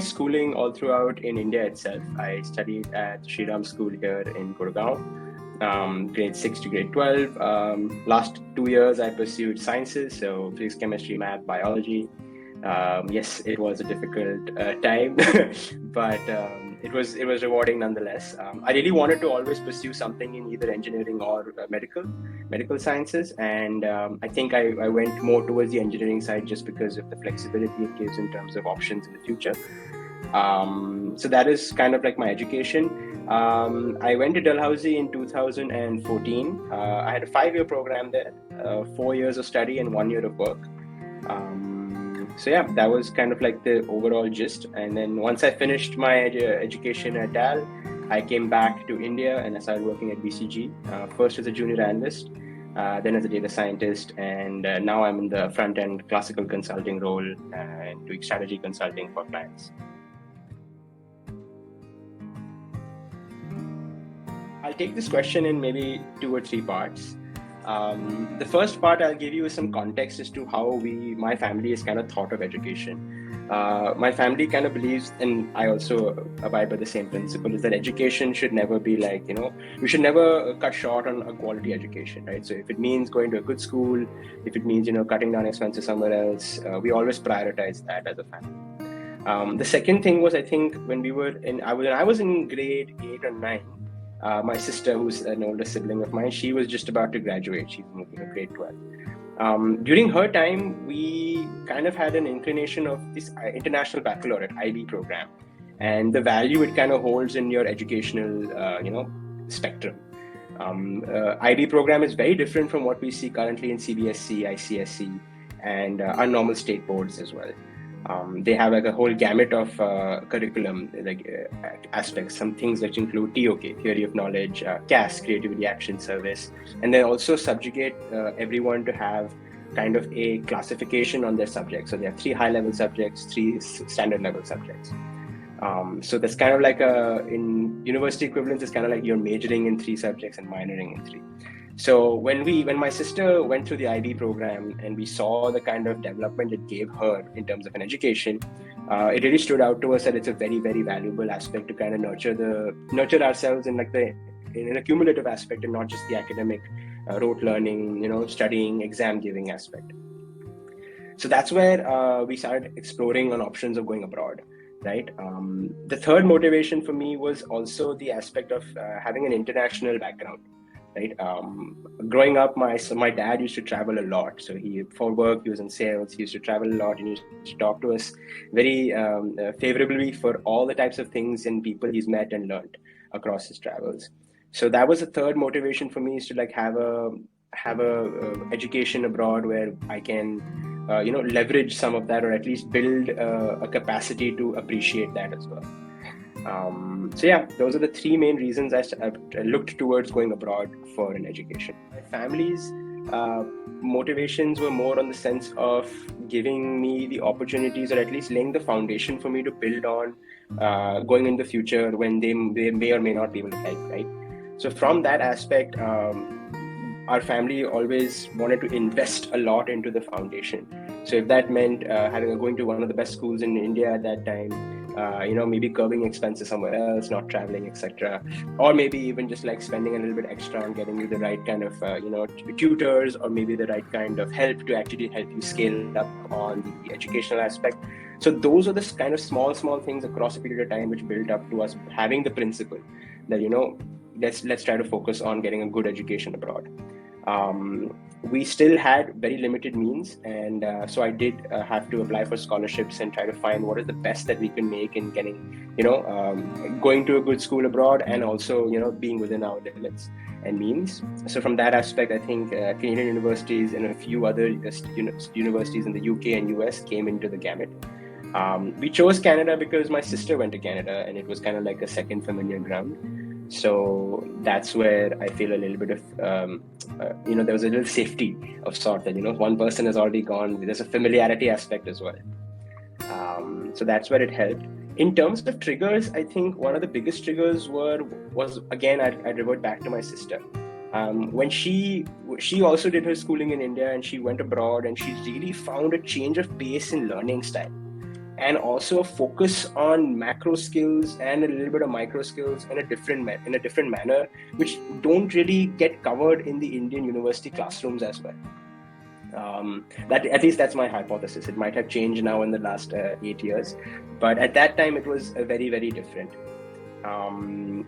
schooling all throughout in India itself. I studied at Sri Ram School here in Gurgaon, grade 6 to grade 12. Last 2 years I pursued sciences, so physics, chemistry, math, biology. Yes, it was a difficult time, but it was rewarding nonetheless. I really wanted to always pursue something in either engineering or medical sciences, and I think I went more towards the engineering side just because of the flexibility it gives in terms of options in the future. So that is kind of like my education. I went to Dalhousie in 2014. I had a 5-year program there, 4 years of study and 1 year of work. So yeah, that was kind of like the overall gist. And then once I finished my education at Dal, I came back to India and I started working at BCG, first as a junior analyst, then as a data scientist, and now I'm in the front-end classical consulting role and doing strategy consulting for clients. I'll take this question in maybe 2 or 3 parts. The first part I'll give you is some context as to how my family has kind of thought of education. My family kind of believes, and I also abide by the same principle, is that education should never be like, we should never cut short on a quality education, right? So if it means going to a good school, if it means, cutting down expenses somewhere else, we always prioritize that as a family. The second thing was, I think when I was in grade 8 or 9, my sister, who's an older sibling of mine, she was just about to graduate. She's in grade 12. During her time, we kind of had an inclination of this international baccalaureate IB program and the value it kind of holds in your educational, spectrum. IB program is very different from what we see currently in CBSE, ICSE, and our normal state boards as well. They have like a whole gamut of curriculum aspects, some things which include TOK, theory of knowledge, CAS, creativity, action, service, and they also subjugate everyone to have kind of a classification on their subjects. So they have 3 high-level subjects, 3 standard-level subjects. So that's kind of like in university equivalents, it's kind of like you're majoring in 3 subjects and minoring in 3. So when my sister went through the IB program and we saw the kind of development it gave her in terms of an education, it really stood out to us that it's a very, very valuable aspect to kind of nurture ourselves in in a cumulative aspect and not just the academic rote learning, studying, exam giving aspect. So that's where we started exploring on options of going abroad. Right. The third motivation for me was also the aspect of having an international background. Right. Growing up, my dad used to travel a lot. So for work, he was in sales. He used to travel a lot and he used to talk to us very favorably for all the types of things and people he's met and learned across his travels. So that was the third motivation for me, is to like have a education abroad where I can leverage some of that, or at least build a capacity to appreciate that as well. So yeah, those are the 3 main reasons I looked towards going abroad for an education. My family's motivations were more on the sense of giving me the opportunities, or at least laying the foundation for me to build on going in the future when they may or may not be able to help, right? So from that aspect, our family always wanted to invest a lot into the foundation. So if that meant going to one of the best schools in India at that time, maybe curbing expenses somewhere else, not traveling, etc., or maybe even just like spending a little bit extra on getting you the right kind of tutors, or maybe the right kind of help to actually help you scale up on the educational aspect. So those are the kind of small things across a period of time which built up to us having the principle that let's try to focus on getting a good education abroad. We still had very limited means, and so I did have to apply for scholarships and try to find what is the best that we can make in getting, going to a good school abroad, and also, being within our limits and means. So from that aspect, I think Canadian universities and a few other universities in the UK and US came into the gamut. We chose Canada because my sister went to Canada, and it was kind of like a second familiar ground. So that's where I feel a little bit of, there was a little safety of sort that, one person has already gone. There's a familiarity aspect as well. So that's where it helped. In terms of triggers, I think one of the biggest triggers was again, I'd revert back to my sister. When she also did her schooling in India, and she went abroad, and she really found a change of pace in learning style. and also a focus on macro skills and a little bit of micro skills in a different manner, which don't really get covered in the Indian university classrooms as well. That, at least that's my hypothesis. It might have changed now in the last 8 years, but at that time it was very, very different.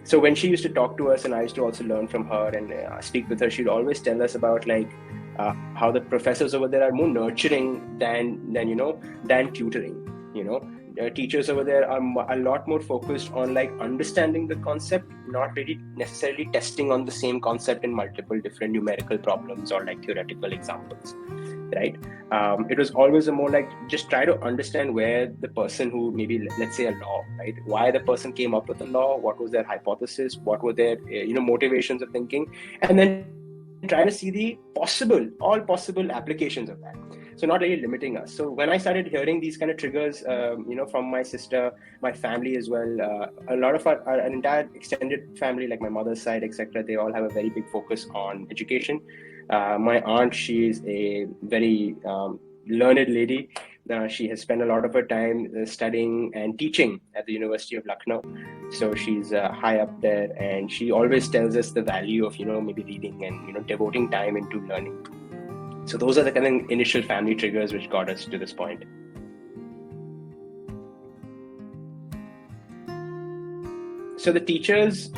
So when she used to talk to us, and I used to also learn from her and speak with her, she'd always tell us about how the professors over there are more nurturing than tutoring. Teachers over there are a lot more focused on understanding the concept, not really necessarily testing on the same concept in multiple different numerical problems or theoretical examples, right? It was always a more just try to understand where the person who, maybe let's say a law, right? Why the person came up with the law, what was their hypothesis, what were their motivations of thinking, and then try to see the all possible applications of that. So not really limiting us. So when I started hearing these kind of triggers, from my sister, my family as well, a lot of our entire extended family, like my mother's side, etc., they all have a very big focus on education. My aunt, she is a very learned lady. She has spent a lot of her time studying and teaching at the University of Lucknow. So she's high up there, and she always tells us the value of, maybe reading and, devoting time into learning. So those are the kind of initial family triggers which got us to this point. So the teachers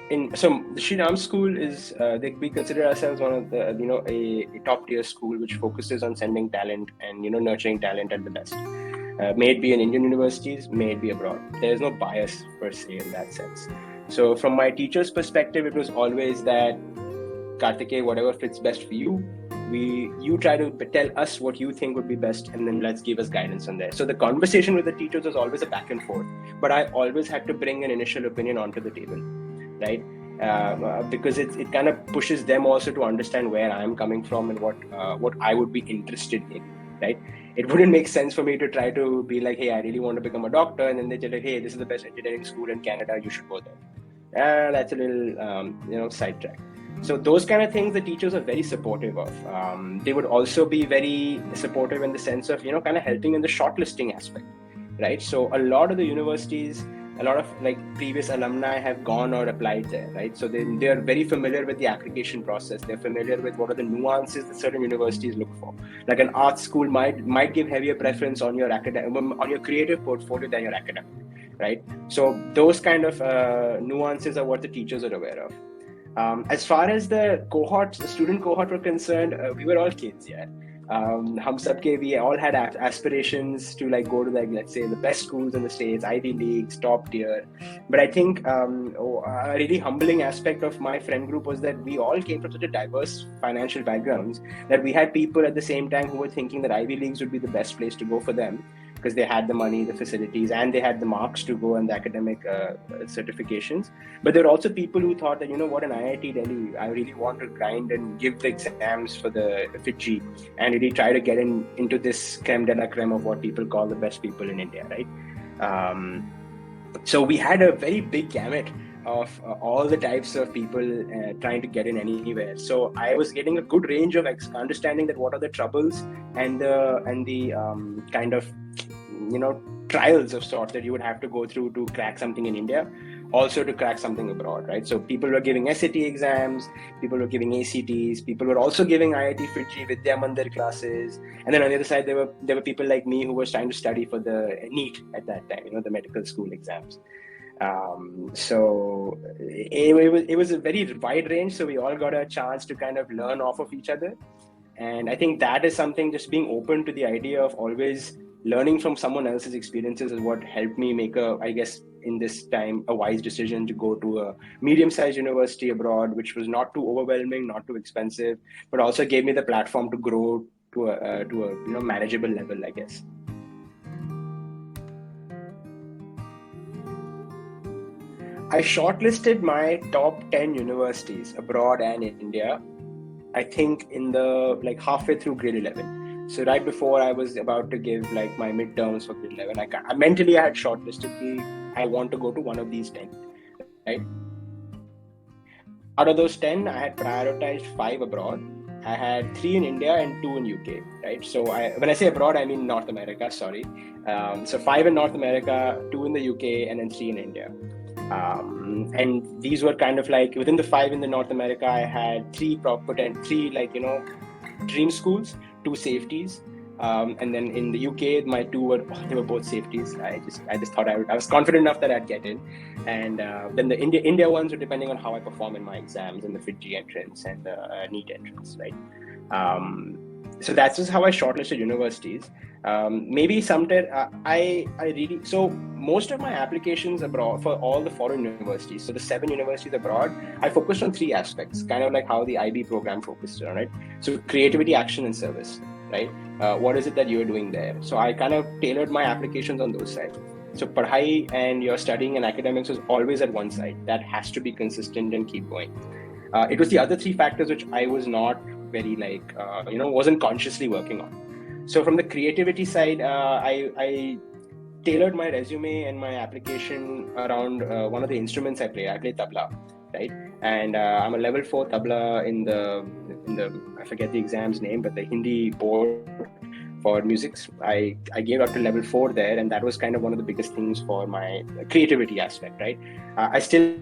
the Sri Ram school is, we consider ourselves one of the, a top tier school which focuses on sending talent and, nurturing talent at the best. May it be in Indian universities, may it be abroad. There is no bias per se in that sense. So from my teacher's perspective, it was always that, Kaartikeya, whatever fits best for you, you try to tell us what you think would be best, and then let's give us guidance on there. So the conversation with the teachers was always a back and forth, but I always had to bring an initial opinion onto the table, right? Because it kind of pushes them also to understand where I'm coming from and what I would be interested in, right? It wouldn't make sense for me to try to be like, hey, I really want to become a doctor, and then they tell you, hey, this is the best engineering school in Canada, you should go there. That's a little sidetrack. So those kind of things the teachers are very supportive of. They would also be very supportive in the sense of, kind of helping in the shortlisting aspect, right? So a lot of the universities, a lot of previous alumni have gone or applied there, right? So they are very familiar with the application process. They're familiar with what are the nuances that certain universities look for. Like an art school might give heavier preference on your creative portfolio than your academic, right? So those kind of nuances are what the teachers are aware of. As far as the student cohort were concerned, we were all kids, yeah. We all had aspirations to go to let's say the best schools in the States, Ivy Leagues, top tier. But I think a really humbling aspect of my friend group was that we all came from such a diverse financial backgrounds that we had people at the same time who were thinking that Ivy Leagues would be the best place to go for them, because they had the money, the facilities, and they had the marks to go and the academic certifications. But there were also people who thought that, in IIT Delhi, I really want to grind and give the exams for the FITGI and really try to get into this creme de la creme of what people call the best people in India, right? So we had a very big gamut of all the types of people trying to get in anywhere. So I was getting a good range of understanding that what are the troubles and the kind of trials of sort that you would have to go through to crack something in India, also to crack something abroad, right? So people were giving SAT exams, people were giving ACTs, people were also giving IIT FITGI Vidya Mandir classes, and then on the other side there were people like me who was trying to study for the NEET at that time, the medical school exams. So it was a very wide range, so we all got a chance to kind of learn off of each other. And I think that is something, just being open to the idea of always learning from someone else's experiences, is what helped me make in this time, a wise decision to go to a medium-sized university abroad, which was not too overwhelming, not too expensive, but also gave me the platform to grow to a manageable level, I guess. I shortlisted my top 10 universities abroad and in India, I think in the halfway through grade 11. So right before I was about to give my midterms for grade 11, I mentally had shortlisted I want to go to one of these 10, right? Out of those 10, I had prioritized 5 abroad I had 3 in India and 2 in UK, right? So when I say abroad, I mean North America, sorry. So 5 in North America, 2 in the UK, and then 3 in India. And these were kind of like, within the 5 in the North America, I had 3 dream schools, 2 safeties. And then in the UK, my 2 they were both safeties. I just thought I was confident enough that I'd get in. And then the India ones were depending on how I perform in my exams and the FITG entrance and the NEET entrance, right? So that's just how I shortlisted universities. Maybe sometime so most of my applications abroad for all the foreign universities, so the 7 universities abroad, I focused on 3 aspects, kind of like how the IB program focused on, right? So creativity, action, and service, right? What is it that you're doing there? So I kind of tailored my applications on those sides. So padhai and your studying and academics was always at one side. That has to be consistent and keep going. It was the other 3 factors which I was not very wasn't consciously working on. So from the creativity side, I tailored my resume and my application around one of the instruments I play. I play tabla, right? And I'm a level 4 tabla in the I forget the exam's name, but the Hindi board for music. I gave up to level 4 there, and that was kind of one of the biggest things for my creativity aspect, right? I still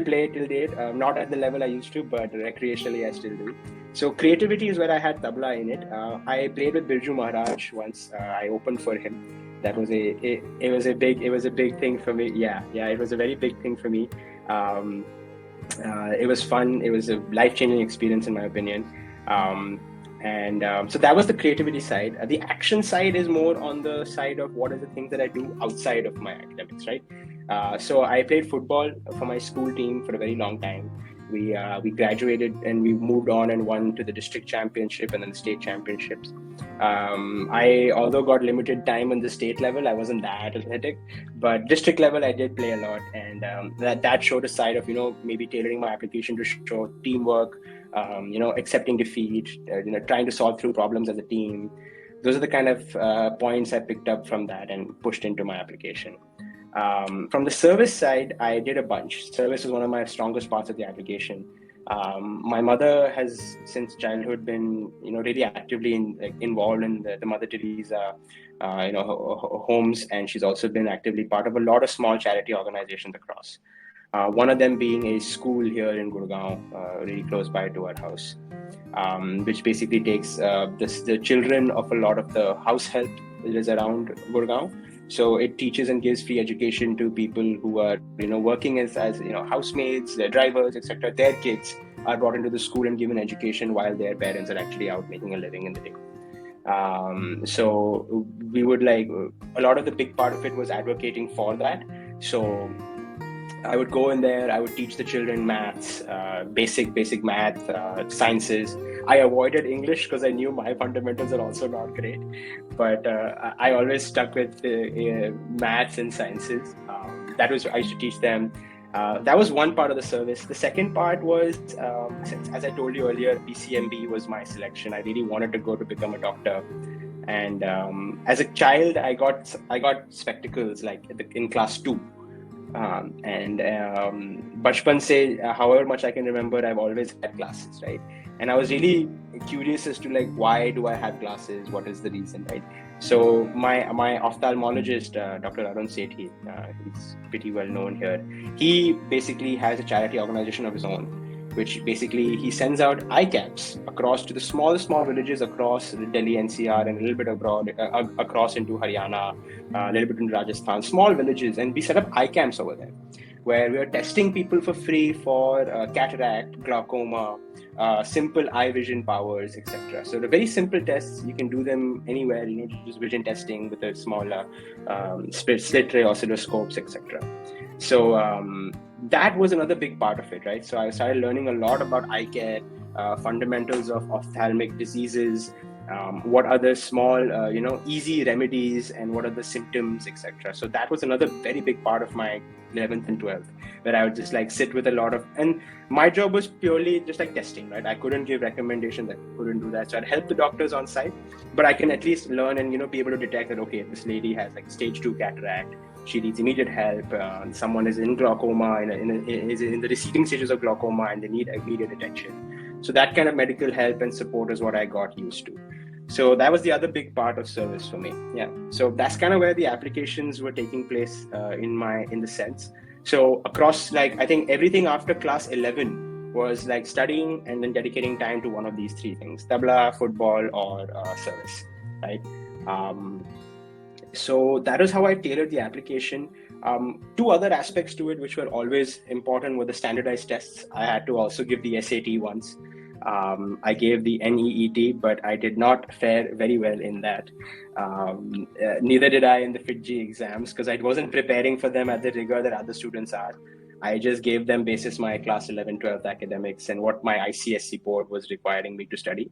play till date, not at the level I used to, but recreationally I still do. So creativity is where I had tabla in it. I played with Birju Maharaj once. I opened for him. That was it was a big thing for me. Yeah, it was a very big thing for me. It was fun. It was a life-changing experience in my opinion. So that was the creativity side. The action side is more on the side of what are the things that I do outside of my academics, right? So I played football for my school team for a very long time. We graduated and we moved on and won to the district championship and then the state championships. I although got limited time on the state level, I wasn't that athletic, but district level I did play a lot, and that showed a side of maybe tailoring my application to show teamwork, accepting defeat, trying to solve through problems as a team. Those are the kind of points I picked up from that and pushed into my application. From the service side, I did a bunch. Service is one of my strongest parts of the application. My mother has since childhood been, really actively involved in the Mother Teresa, homes, and she's also been actively part of a lot of small charity organizations across. One of them being a school here in Gurgaon, really close by to our house, which basically takes the children of a lot of the house help that is around Gurgaon. So it teaches and gives free education to people who are, working as housemaids, their drivers, etc. Their kids are brought into the school and given education while their parents are actually out making a living in the day. So we would a lot of the big part of it was advocating for that. So I would go in there, I would teach the children maths, basic math, sciences. I avoided English because I knew my fundamentals are also not great, but I always stuck with maths and sciences. I used to teach them. That was one part of the service. The second part was, as I told you earlier, PCMB was my selection. I really wanted to go to become a doctor. And as a child, I got spectacles in class 2. Bachpan se, however much I can remember, I've always had glasses, right? And I was really curious as to why do I have glasses? What is the reason, right? So my ophthalmologist, Dr. Arun Sethi, he's pretty well known here. He basically has a charity organization of his own, which basically he sends out eye caps across to the small villages across Delhi NCR and a little bit abroad, across into Haryana, a little bit into Rajasthan, small villages, and we set up eye camps over there, where we are testing people for free for cataract, glaucoma, simple eye vision powers, etc. So the very simple tests, you can do them anywhere, just vision testing with a small slit ray oscilloscopes, etc. So that was another big part of it, right? So I started learning a lot about eye care, fundamentals of ophthalmic diseases, what are the small, easy remedies, and what are the symptoms, etc. So that was another very big part of my 11th and 12th, where I would just sit with a lot of, and my job was purely just testing, right? I couldn't give recommendations, I couldn't do that. So I'd help the doctors on site, but I can at least learn and, be able to detect that, okay, this lady has stage 2 cataract, she needs immediate help, someone is in glaucoma, is in the receding stages of glaucoma and they need immediate attention. So that kind of medical help and support is what I got used to. So that was the other big part of service for me. Yeah. So that's kind of where the applications were taking place in the sense. So across, like, I think everything after class 11 was like studying and then dedicating time to one of these three things: tabla, football, or service, right? So that is how I tailored the application. Two other aspects to it, which were always important, were the standardized tests. I had to also give the SAT once. I gave the NEET, but I did not fare very well in that. Neither did I in the FITG exams, because I wasn't preparing for them at the rigor that other students are. I just gave them basis my class 11, 12th academics and what my ICSE board was requiring me to study.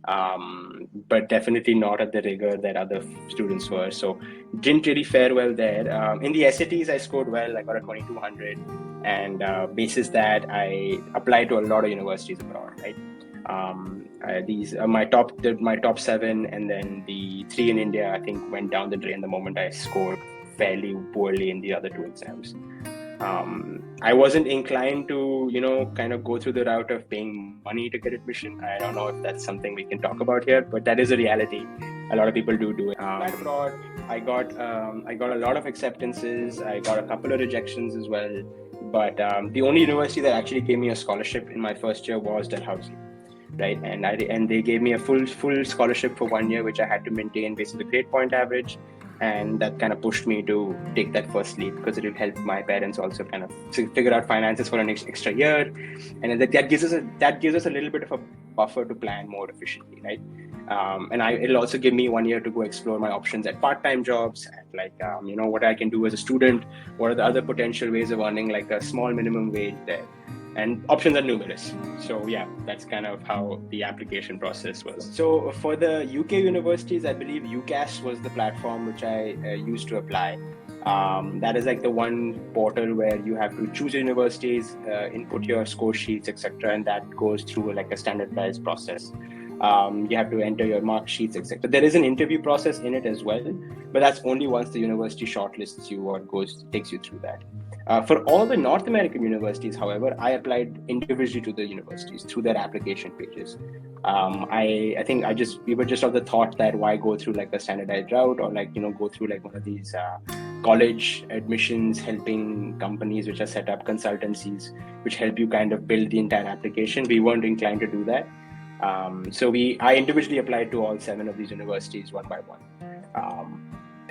But definitely not at the rigor that other students were. So didn't really fare well there. In the SATs, I scored well. I got a 2200, and basis that I applied to a lot of universities abroad. Right. These my top 7, and then the 3 in India, I think, went down the drain the moment I scored fairly poorly in the other 2 exams. I wasn't inclined to, kind of go through the route of paying money to get admission. I don't know if that's something we can talk about here, but that is a reality. A lot of people do it. Abroad, I got a lot of acceptances. I got a couple of rejections as well. But the only university that actually gave me a scholarship in my first year was Dalhousie, right? And they gave me a full scholarship for 1 year, which I had to maintain based on the grade point average. And that kind of pushed me to take that first leap, because it will help my parents also kind of figure out finances for an extra year, and that gives us a little bit of a buffer to plan more efficiently, right? And it'll also give me 1 year to go explore my options at part-time jobs, and what I can do as a student, what are the other potential ways of earning like a small minimum wage there. And options are numerous. So yeah, that's kind of how the application process was. So for the UK universities, I believe UCAS was the platform which I used to apply. That is like the one portal where you have to choose universities, input your score sheets, etc., and that goes through like a standardized process. You have to enter your mark sheets, etc. There is an interview process in it as well, but that's only once the university shortlists you or takes you through that. For all the North American universities, however, I applied individually to the universities through their application pages. I think we were just of the thought that why go through like a standardized route, or go through like one of these college admissions helping companies which are set up, consultancies which help you kind of build the entire application. We weren't inclined to do that. So I individually applied to all 7 of these universities one by one.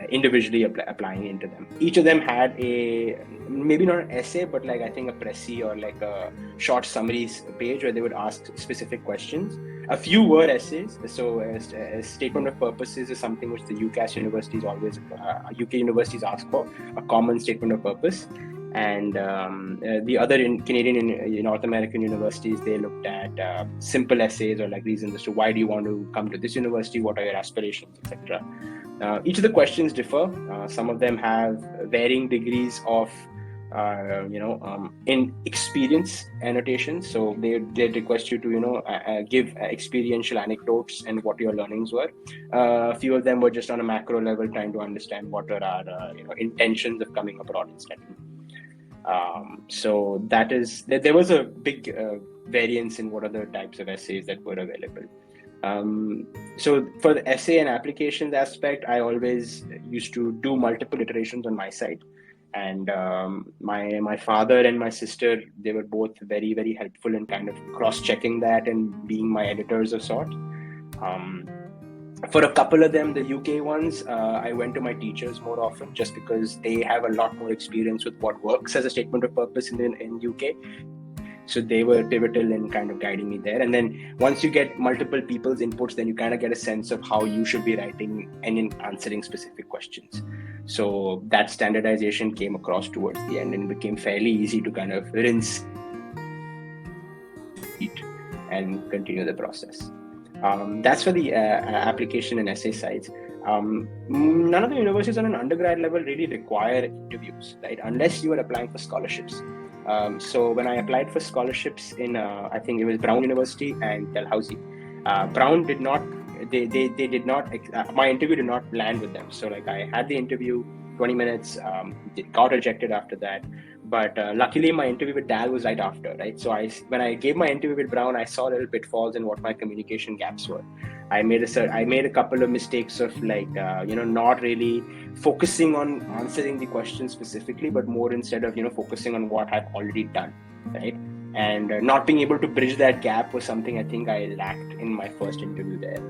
Individually applying into them. Each of them had maybe not an essay, but like I think a précis or like a short summaries page where they would ask specific questions. A few were essays. So a statement of purposes is something which the UK universities ask for, a common statement of purpose. And the other Canadian and North American universities, they looked at simple essays or like reasons as to why do you want to come to this university, what are your aspirations, etc. Each of the questions differ. Some of them have varying degrees of, in experience annotations. So they request you to, give experiential anecdotes and what your learnings were. A few of them were just on a macro level, trying to understand what are our, intentions of coming abroad and studying. So there was a big variance in what are the types of essays that were available. So for the essay and applications aspect, I always used to do multiple iterations on my side. And my father and my sister, they were both very, very helpful in kind of cross-checking that and being my editors of sort. For a couple of them, the UK ones, I went to my teachers more often just because they have a lot more experience with what works as a statement of purpose in UK. So they were pivotal in kind of guiding me there. And then once you get multiple people's inputs, then you kind of get a sense of how you should be writing and in answering specific questions. So that standardization came across towards the end and became fairly easy to kind of rinse it and continue the process. That's for the application and essay sides. None of the universities on an undergrad level really require interviews, right? Unless you are applying for scholarships. So when I applied for scholarships in, I think it was Brown University and Dalhousie, Brown did not, they did not, my interview did not land with them. So like I had the interview, 20 minutes, got rejected after that. But luckily, my interview with Dal was right after, right? So when I gave my interview with Brown, I saw little pitfalls in what my communication gaps were. I made a couple of mistakes of not really focusing on answering the question specifically, but more instead of focusing on what I've already done, right? And not being able to bridge that gap was something I think I lacked in my first interview there.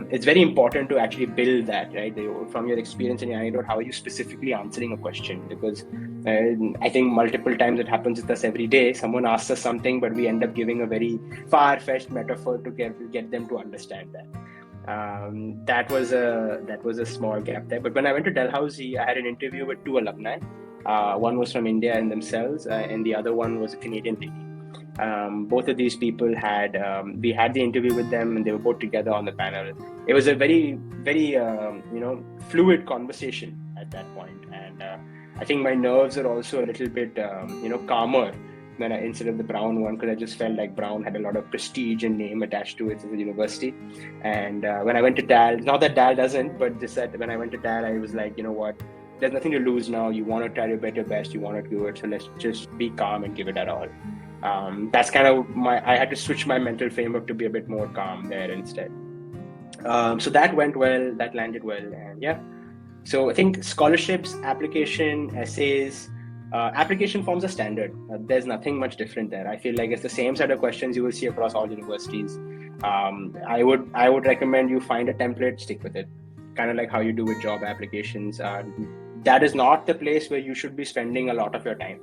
It's very important to actually build that, right? From your experience and your anecdote, how are you specifically answering a question? Because I think multiple times it happens with us every day. Someone asks us something, but we end up giving a very far-fetched metaphor to get them to understand that. That was a small gap there. But when I went to Dalhousie, I had an interview with two alumni. One was from India in themselves, and the other one was a Canadian lady. Both of these people we had the interview with them, and they were both together on the panel. It was a very, very, fluid conversation at that point. And I think my nerves are also a little bit, calmer instead of the Brown one, because I just felt like Brown had a lot of prestige and name attached to it as a university. And when I went to Dal, not that Dal doesn't, but just that when I went to Dal, I was like, you know what, there's nothing to lose now. You want to try to bet your best, you want to do it, so let's just be calm and give it at all. That's kind of I had to switch my mental framework to be a bit more calm there instead. So that went well, that landed well, and yeah. So I think scholarships, application, essays, application forms are standard. There's nothing much different there. I feel like it's the same set of questions you will see across all universities. I would recommend you find a template, stick with it. Kind of like how you do with job applications. That is not the place where you should be spending a lot of your time.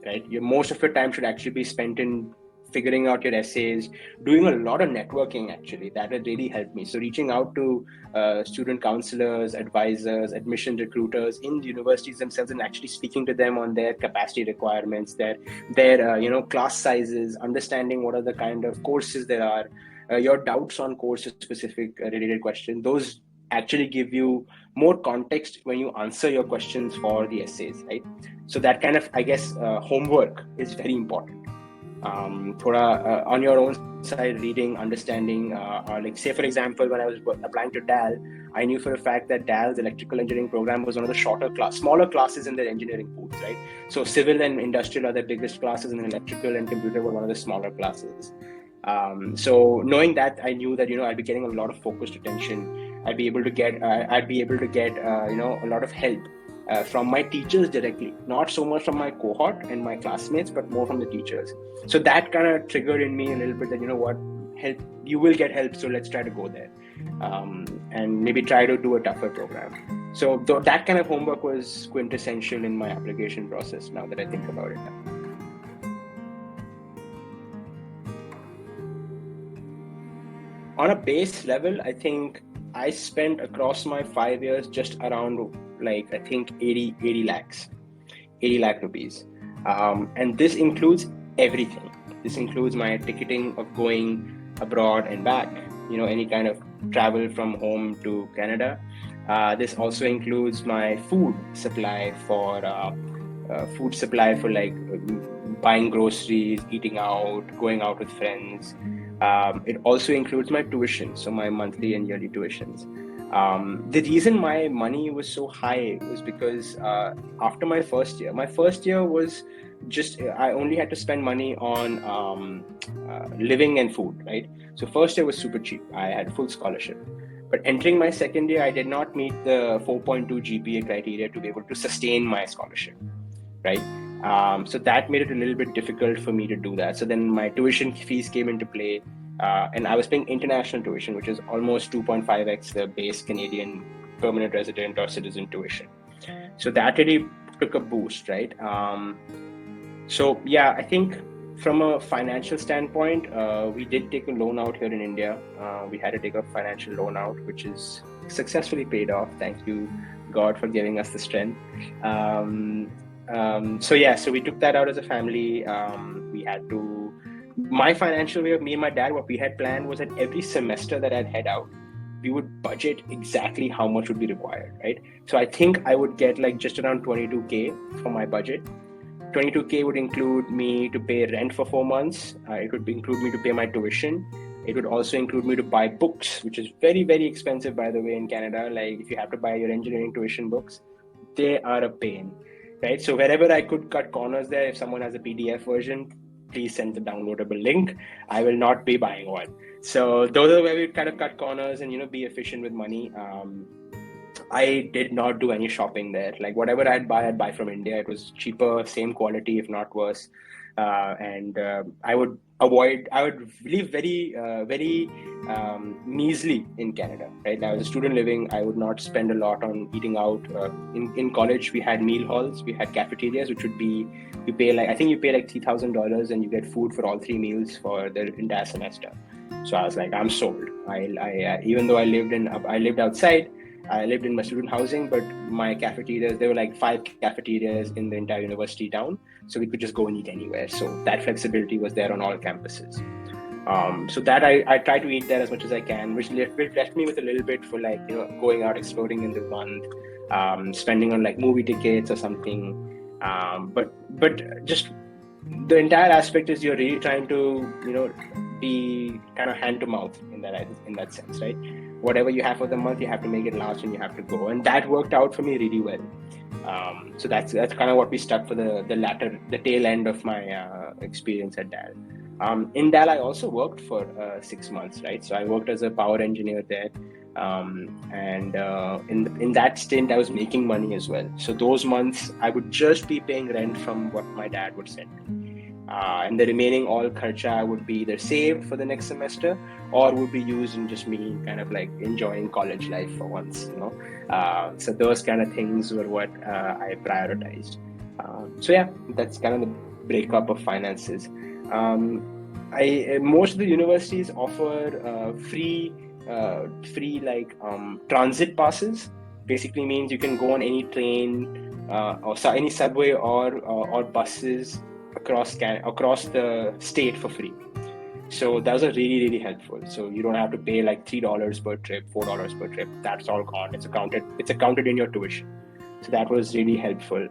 Right? Most of your time should actually be spent in figuring out your essays, doing a lot of networking, actually. That has really helped me. So reaching out to student counselors, advisors, admission recruiters in the universities themselves, and actually speaking to them on their capacity requirements, their class sizes, understanding what are the kind of courses there are, your doubts on course-specific related questions. Those actually give you more context when you answer your questions for the essays, right? So that kind of, I guess, homework is very important. On your own side, reading, understanding, like say for example, when I was applying to DAL, I knew for a fact that DAL's electrical engineering program was one of the smaller classes in their engineering pools, right? So civil and industrial are the biggest classes, and electrical and computer were one of the smaller classes. So knowing that, I knew that I'd be getting a lot of focused attention. I'd be able to get a lot of help from my teachers directly, not so much from my cohort and my classmates, but more from the teachers. So that kind of triggered in me a little bit that help, you will get help, so let's try to go there, and maybe try to do a tougher program. So that kind of homework was quintessential in my application process, now that I think about it. On a base level, I think I spent across my 5 years just around 80 lakh rupees. And this includes everything. This includes my ticketing of going abroad and back, any kind of travel from home to Canada. This also includes my food supply for like buying groceries, eating out, going out with friends. It also includes my tuition, so my monthly and yearly tuitions. The reason my money was so high was because after my first year was just, I only had to spend money on living and food, right? So first year was super cheap. I had full scholarship. But entering my second year, I did not meet the 4.2 GPA criteria to be able to sustain my scholarship, right? So that made it a little bit difficult for me to do that. So then my tuition fees came into play, and I was paying international tuition, which is almost 2.5x the base Canadian permanent resident or citizen tuition. So that really took a boost, right? So yeah, I think from a financial standpoint, we did take a loan out here in India. We had to take a financial loan out, which is successfully paid off. Thank you, God, for giving us the strength. So we took that out as a family. We had to, my financial way of me and my dad, what we had planned was that every semester that I'd head out, we would budget exactly how much would be required, right? So I think I would get just around 22K for my budget. 22K would include me to pay rent for 4 months. It would include me to pay my tuition. It would also include me to buy books, which is very, very expensive, by the way, in Canada. Like if you have to buy your engineering tuition books, they are a pain. right? So wherever I could cut corners there, if someone has a PDF version, please send the downloadable link. I will not be buying one. So those are where we kind of cut corners and, be efficient with money. I did not do any shopping there. Like whatever I'd buy from India. It was cheaper, same quality, if not worse. And I would live very measly in Canada, right? Now, as a student living, I would not spend a lot on eating out. In college, we had meal halls, we had cafeterias, which would be, I think you pay like $3,000 and you get food for all 3 meals for the entire semester. So I was like, I'm sold. I even though I lived outside, I lived in my student housing, but my cafeterias, there were like 5 cafeterias in the entire university town. So we could just go and eat anywhere. So that flexibility was there on all campuses. So that I try to eat there as much as I can, which left me with a little bit for like, going out, exploring in the month, spending on like movie tickets or something. But just the entire aspect is you're really trying to, be kind of hand to mouth in that sense, right? Whatever you have for the month, you have to make it last and you have to go. And that worked out for me really well. So that's kind of what we stuck for the tail end of my experience at Dal. In Dal, I also worked for 6 months, right? So I worked as a power engineer there. And in that stint, I was making money as well. So those months, I would just be paying rent from what my dad would send me. And the remaining all kharcha would be either saved for the next semester or would be used in just me kind of like enjoying college life for once, so those kind of things were what I prioritized. So yeah, that's kind of the breakup of finances. Most of the universities offer free transit passes. Basically means you can go on any train or any subway or buses across the state for free. So those are really, really helpful. So you don't have to pay like $3 per trip, $4 per trip. That's all gone. It's accounted in your tuition. So that was really helpful.